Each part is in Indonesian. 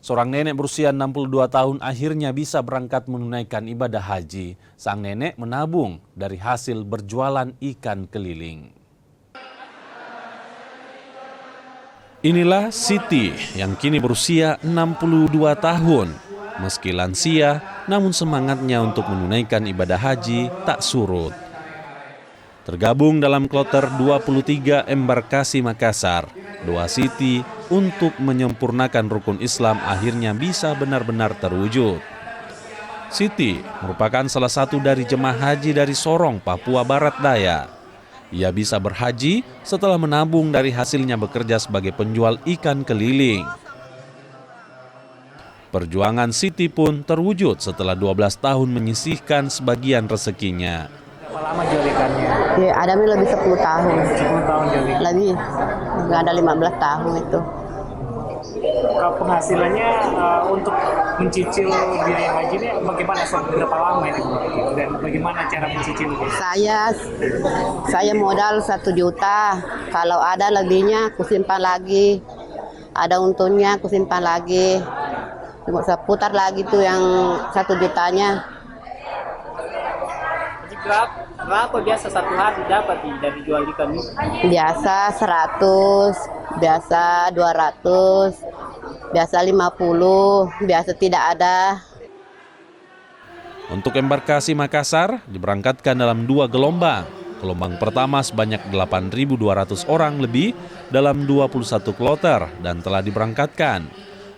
Seorang nenek berusia 62 tahun akhirnya bisa berangkat menunaikan ibadah haji. Sang nenek menabung dari hasil berjualan ikan keliling. Inilah Siti yang kini berusia 62 tahun. Meski lansia, namun semangatnya untuk menunaikan ibadah haji tak surut. Tergabung dalam kloter 23 embarkasi Makassar, doa Siti untuk menyempurnakan rukun Islam akhirnya bisa benar-benar terwujud. Siti merupakan salah satu dari jemaah haji dari Sorong, Papua Barat Daya. Ia bisa berhaji setelah menabung dari hasilnya bekerja sebagai penjual ikan keliling. Perjuangan Siti pun terwujud setelah 12 tahun menyisihkan sebagian rezekinya. Berapa lama jual ikannya? Ya, ada lebih 10 tahun. 10 tahun jual ikan. Lebih, nggak ada 15 tahun itu. Kalau penghasilannya untuk mencicil biaya haji ini bagaimana? Berapa lama ini? Dan bagaimana cara mencicilnya? Saya modal 1 juta. Kalau ada lebihnya, aku simpan lagi. Ada untungnya, aku simpan lagi. Cuma saya putar lagi tuh yang 1 jutanya. Berapa biasa satu hari dapat dari jual ikan ini? Biasa 100, biasa 200, biasa 50, biasa tidak ada. Untuk embarkasi Makassar diberangkatkan dalam 2 gelombang. Gelombang pertama sebanyak 8.200 orang lebih dalam 21 kloter dan telah diberangkatkan.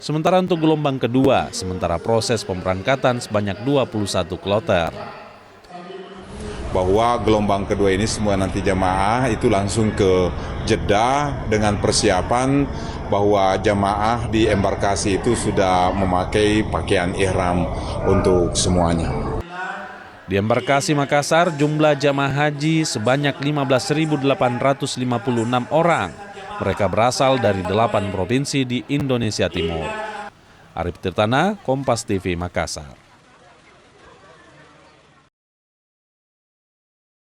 Sementara untuk gelombang kedua, sementara proses pemberangkatan sebanyak 21 kloter. Bahwa gelombang kedua ini semua nanti jamaah itu langsung ke Jeddah dengan persiapan bahwa jamaah di embarkasi itu sudah memakai pakaian ihram untuk semuanya. Di embarkasi Makassar jumlah jamaah haji sebanyak 15.856 orang. Mereka berasal dari 8 provinsi di Indonesia Timur. Arif Tirtana, Kompas TV, Makassar.